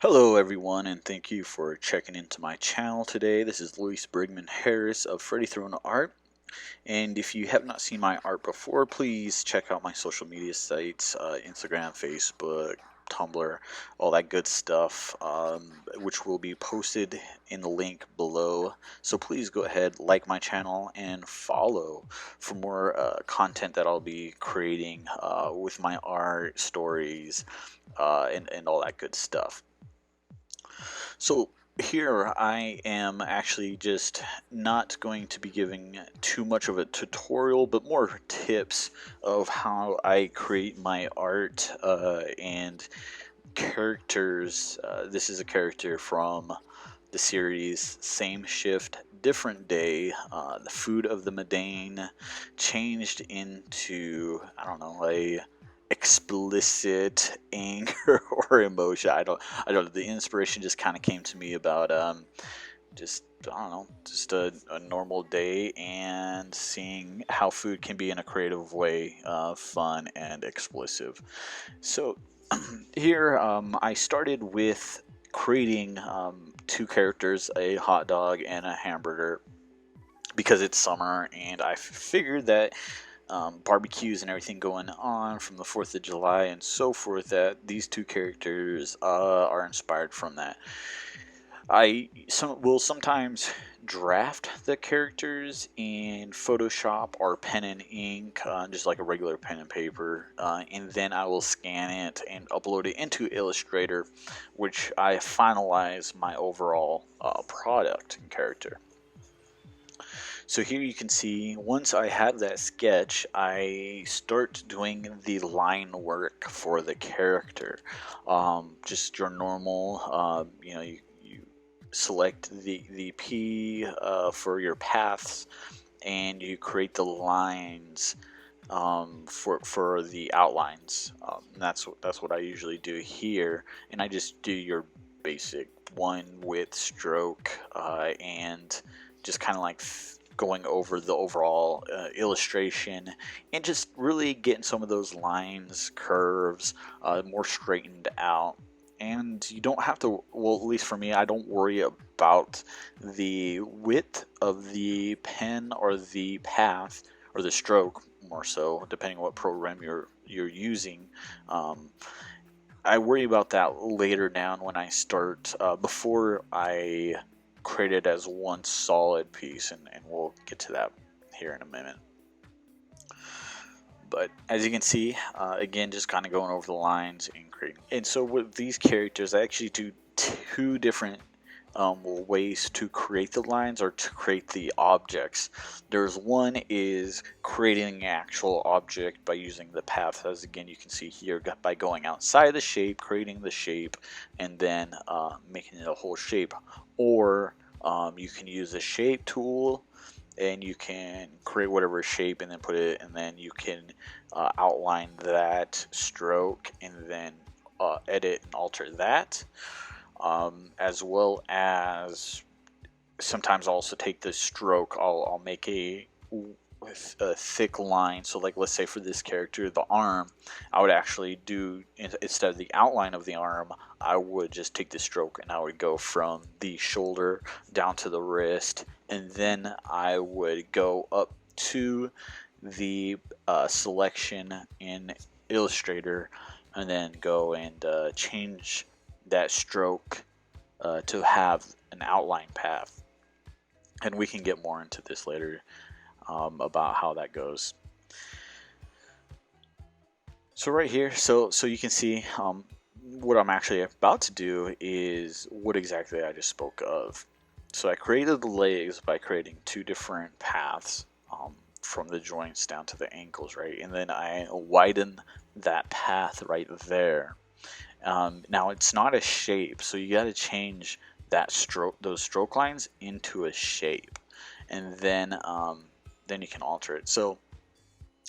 Hello everyone, and thank you for checking into my channel today. This is Luis Brigman Harris of Freddy Throne Art, and if you have not seen my art before, please check out my social media sites, Instagram, Facebook, Tumblr, all that good stuff, which will be posted in the link below. So please go ahead, like my channel, and follow for more content that I'll be creating with my art, stories, and all that good stuff. So here I am actually just not going to be giving too much of a tutorial, but more tips of how I create my art and characters. This is a character from the series Same Shift, Different Day. The Food of the Mundane changed into, I don't know, a explicit anger or emotion. I don't know. The inspiration just kind of came to me about just I don't know, just a normal day and seeing how food can be in a creative way, fun and explicit. So here I started with creating two characters, a hot dog and a hamburger, because it's summer and I figured that barbecues and everything going on from the 4th of July and so forth, that these two characters are inspired from that. Will sometimes draft the characters in Photoshop or pen and ink, just like a regular pen and paper, and then I will scan it and upload it into Illustrator, which I finalize my overall product and character. So here you can see, once I have that sketch, I start doing the line work for the character. Just your normal, you select the P for your paths, and you create the lines for the outlines. And that's what I usually do here, and I just do your basic one width stroke and just kind of like going over the overall illustration and just really getting some of those lines, curves, more straightened out. And you don't have to, well, at least for me, I don't worry about the width of the pen or the path or the stroke, more so, depending on what program you're using. I worry about that later down when I start, before I create it as one solid piece, and we'll get to that here in a minute. But as you can see, again, just kind of going over the lines and creating. And so with these characters, I actually do two different ways to create the lines or to create the objects. There's one is creating an actual object by using the path, as again you can see here, by going outside the shape, creating the shape, and then making it a whole shape. Or you can use the shape tool and you can create whatever shape and then put it, and then you can outline that stroke and then edit and alter that, as well as sometimes I'll also take the stroke. I'll make a thick line. So like, let's say for this character, the arm, I would actually do, instead of the outline of the arm, I would just take the stroke and I would go from the shoulder down to the wrist, and then I would go up to the selection in Illustrator, and then go and change that stroke to have an outline path. And we can get more into this later, about how that goes. So right here, so you can see what I'm actually about to do is what exactly I just spoke of. So I created the legs by creating two different paths, from the joints down to the ankles, right? And then I widen that path right there. Now it's not a shape, so you got to change that those stroke lines into a shape, and then you can alter it. So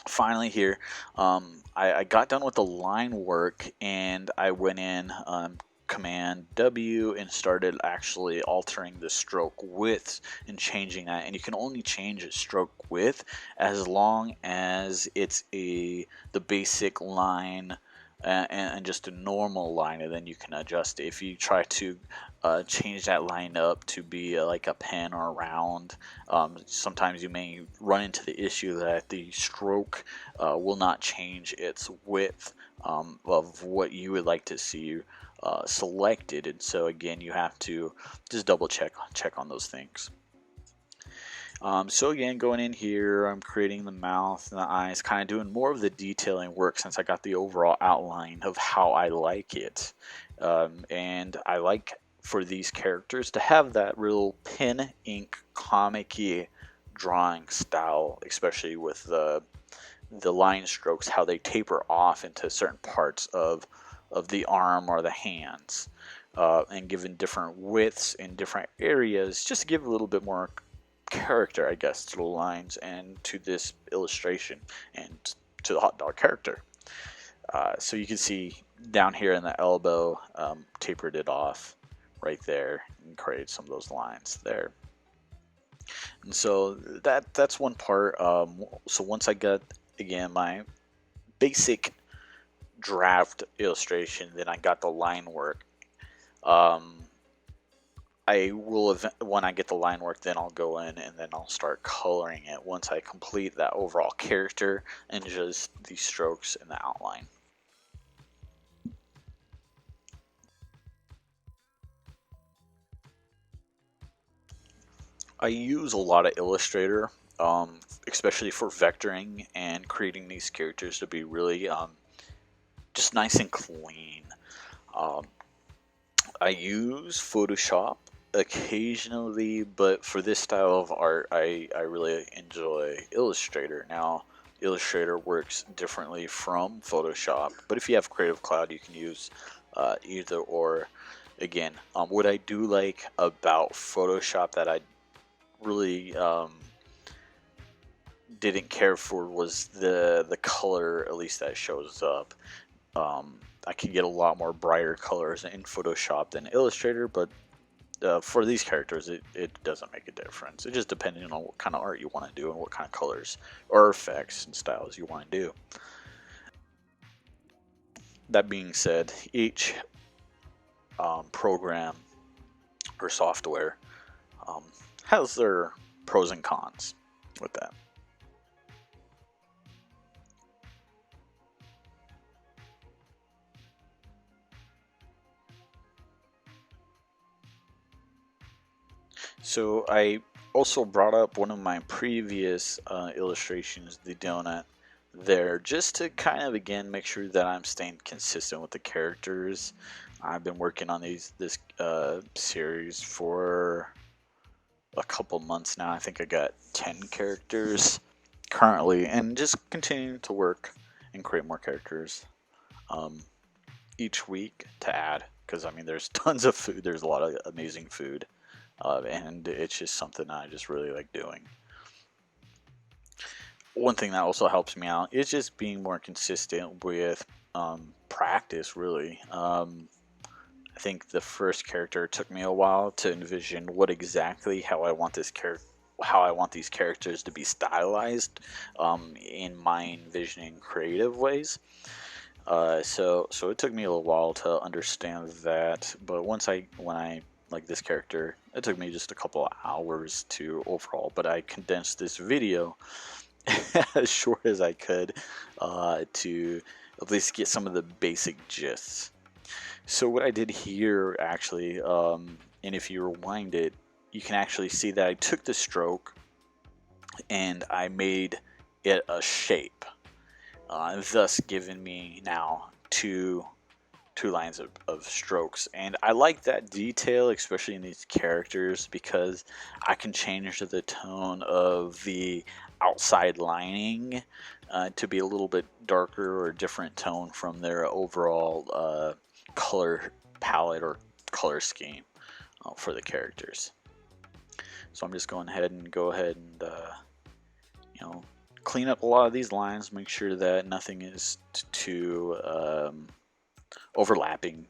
finally here, I got done with the line work, and I went in, Command W, and started actually altering the stroke width and changing that. And you can only change a stroke width as long as it's the basic line and just a normal line, and then you can adjust it. If you try to change that line up to be like a pen or a round, sometimes you may run into the issue that the stroke will not change its width of what you would like to see selected, and so again you have to just double check on those things. So again, going in here, I'm creating the mouth and the eyes, kind of doing more of the detailing work since I got the overall outline of how I like it. And I like for these characters to have that real pen ink comic-y drawing style, especially with the line strokes, how they taper off into certain parts of the arm or the hands. And given different widths in different areas, just to give a little bit more character, I guess, to the lines and to this illustration and to the hot dog character. So you can see down here in the elbow, tapered it off right there and created some of those lines there. And so that's one part. So once I got, again, my basic draft illustration, then I got the line work. I will, when I get the line work, then I'll go in and then I'll start coloring it once I complete that overall character and just the strokes and the outline. I use a lot of Illustrator, especially for vectoring and creating these characters to be really just nice and clean. I use Photoshop occasionally, but for this style of art, I really enjoy Illustrator. Now, Illustrator works differently from Photoshop, but if you have Creative Cloud, you can use either or. Again, what I do like about Photoshop that I really didn't care for was the color, at least that shows up. I can get a lot more brighter colors in Photoshop than Illustrator, but for these characters, it doesn't make a difference. It just depends on what kind of art you want to do and what kind of colors or effects and styles you want to do. That being said, each program or software has their pros and cons with that. So I also brought up one of my previous illustrations, the donut, there, just to kind of again make sure that I'm staying consistent with the characters. I've been working on this series for a couple months now. I think I got 10 characters currently, and just continuing to work and create more characters each week to add, because I mean there's tons of food, there's a lot of amazing food, and it's just something I just really like doing. One thing that also helps me out is just being more consistent with practice, really. I think the first character took me a while to envision what exactly how I want these characters to be stylized in my envisioning creative ways. So it took me a little while to understand that, but when I like this character, it took me just a couple of hours to overall, but I condensed this video as short as I could to at least get some of the basic gists. So what I did here actually, and if you rewind it, you can actually see that I took the stroke and I made it a shape, thus giving me now two lines of strokes. And I like that detail, especially in these characters, because I can change the tone of the outside lining to be a little bit darker or a different tone from their overall color palette or color scheme for the characters. So I'm just going ahead and clean up a lot of these lines, make sure that nothing is too overlapping.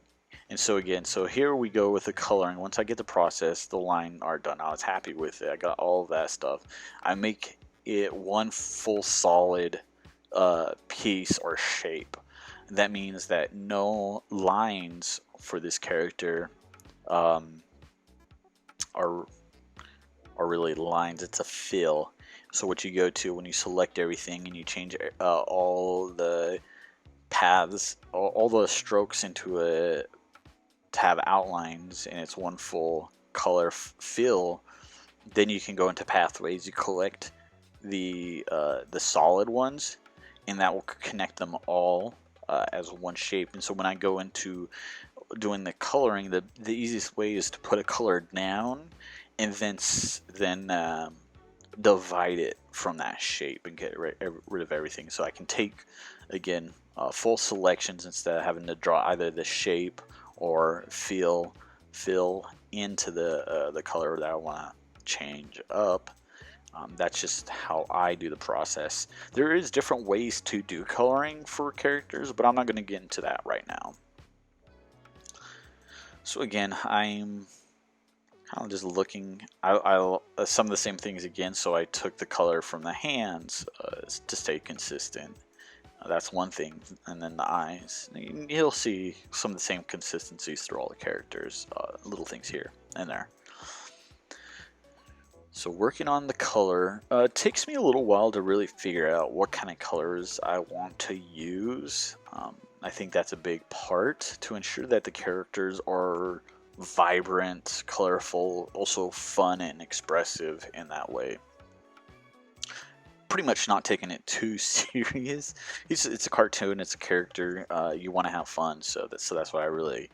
And so again, so here we go with the coloring. Once I get the process, the line art done, I was happy with it. I got all of that stuff. I make it one full solid piece or shape. That means that no lines for this character um, are really lines. It's a fill. So what you go to when you select everything and you change all the paths, all the strokes into a to have outlines, and it's one full color fill. Then you can go into pathways. You collect the solid ones, and that will connect them all as one shape. And so when I go into doing the coloring, the easiest way is to put a color down, and then divide it from that shape and get rid of everything. So I can take again full selections instead of having to draw either the shape or fill into the color that I want to change up. That's just how I do the process. There is different ways to do coloring for characters, but I'm not going to get into that right now. So again, I'm kind of just looking. I some of the same things again. So I took the color from the hands to stay consistent. That's one thing, and then the eyes. You'll see some of the same consistencies through all the characters. Little things here and there. So working on the color takes me a little while to really figure out what kind of colors I want to use. I think that's a big part to ensure that the characters are vibrant, colorful, also fun and expressive in that way. Pretty much not taking it too serious. It's a cartoon, it's a character. You want to have fun, so that's why I really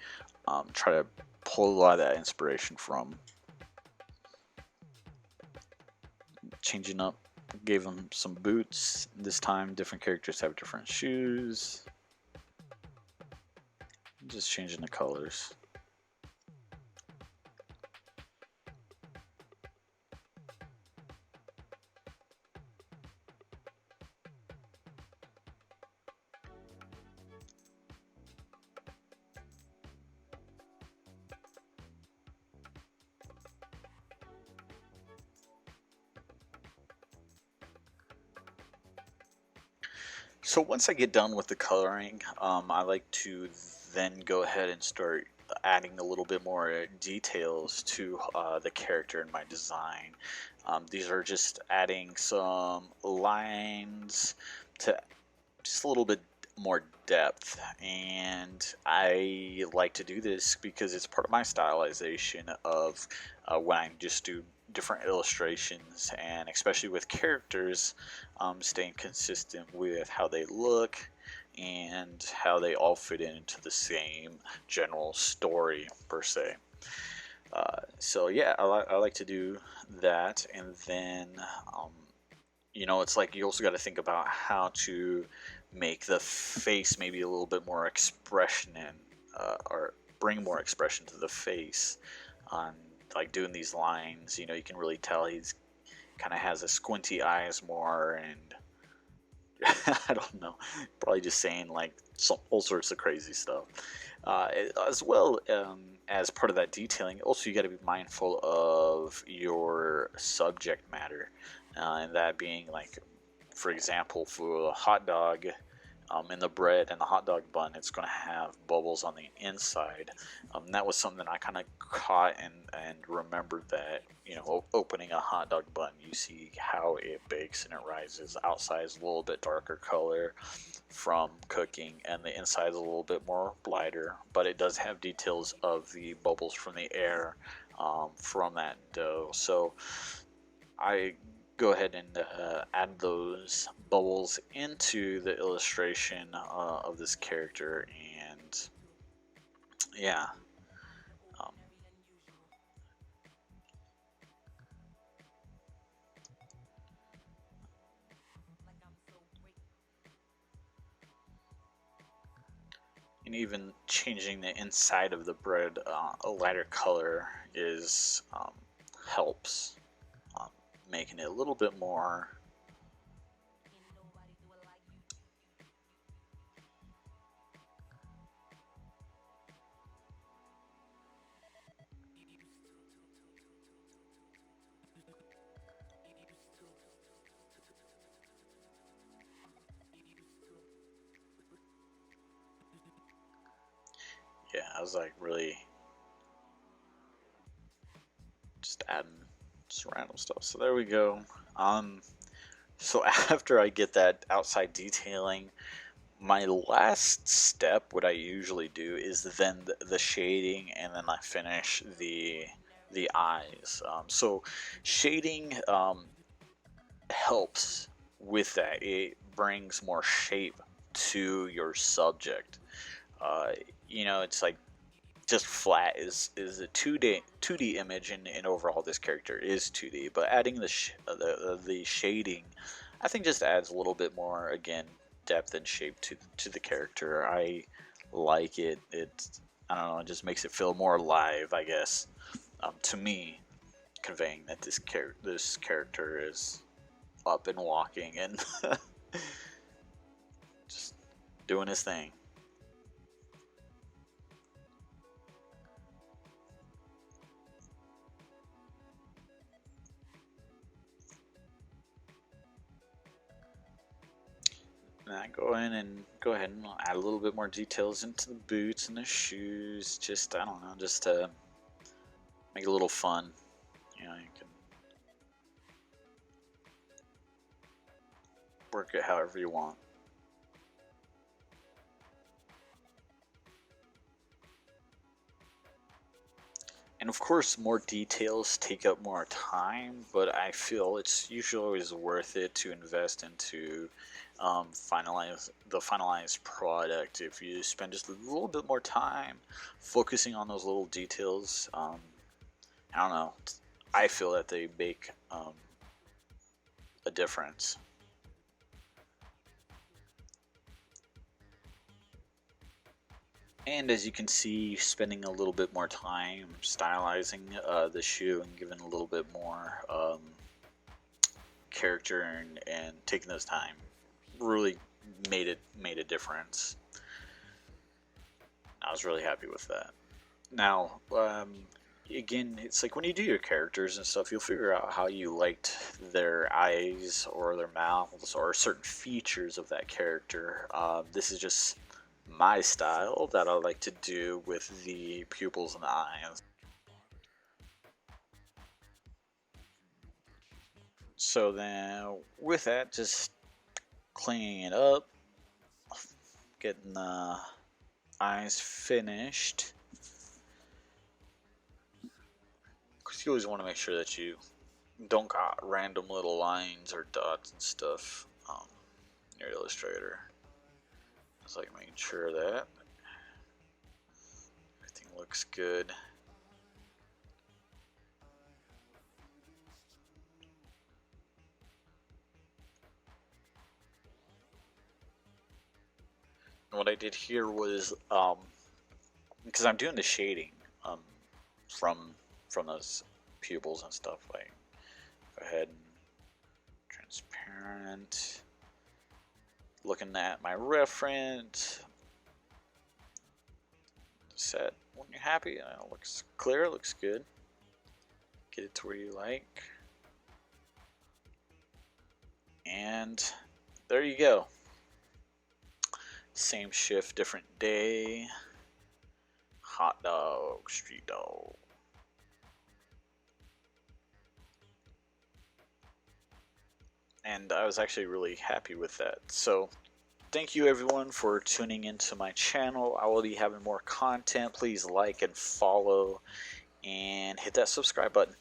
try to pull a lot of that inspiration from. Changing up, gave them some boots this time. Different characters have different shoes. Just changing the colors. So once I get done with the coloring, I like to then go ahead and start adding a little bit more details to the character in my design. These are just adding some lines to just a little bit more depth, and I like to do this because it's part of my stylization of when I just do different illustrations, and especially with characters, staying consistent with how they look and how they all fit into the same general story per se. So yeah, I like to do that, and then it's like you also got to think about how to make the face maybe a little bit more expression in, or bring more expression to the face. On like doing these lines, you can really tell he's kind of has a squinty eyes more, and I don't know, probably just saying like all sorts of crazy stuff. As well as part of that detailing, also you got to be mindful of your subject matter, and that being like, for example, for a hot dog, in the bread and the hot dog bun, it's going to have bubbles on the inside. That was something I kind of caught and remembered that, opening a hot dog bun, you see how it bakes and it rises. Outside is a little bit darker color from cooking, and the inside is a little bit more lighter, but it does have details of the bubbles from the air from that dough. So I go ahead and add those bubbles into the illustration of this character, and yeah. um, and even changing the inside of the bread a lighter color is helps, um, making it a little bit more yeah, I was like really just adding just random stuff. So there we go. So after I get that outside detailing, my last step, what I usually do, is then the shading, and then I finish the eyes. So shading helps with that. It brings more shape to your subject. Uh, it's like just flat is a 2D image, and overall this character is 2D. But adding the shading, I think, just adds a little bit more, again, depth and shape to the character. I like it. I don't know. It just makes it feel more alive, I guess. To me, conveying that this character is up and walking and just doing his thing. And I go in and go ahead and add a little bit more details into the boots and the shoes. Just, I don't know, just to make it a little fun. You can work it however you want. And of course, more details take up more time, but I feel it's usually always worth it to invest into finalize the finalized product. If you spend just a little bit more time focusing on those little details, I don't know, I feel that they make a difference. And as you can see, spending a little bit more time stylizing the shoe and giving a little bit more character, and taking this time really made a difference. I was really happy with that. Now, again, it's like when you do your characters and stuff, you'll figure out how you liked their eyes or their mouths or certain features of that character. This is just my style that I like to do with the pupils and the eyes. So then with that, just cleaning it up, getting the eyes finished. Because you always want to make sure that you don't got random little lines or dots and stuff in your Illustrator. It's like making sure that everything looks good. And what I did here was, because I'm doing the shading from those pupils and stuff, like go ahead and transparent. Looking at my reference, set when you're happy. It looks clear, looks good. Get it to where you like, and there you go. Same shift, different day. Hot dog, street dog. And I was actually really happy with that. So thank you everyone for tuning into my channel. I will be having more content. Please like and follow and hit that subscribe button.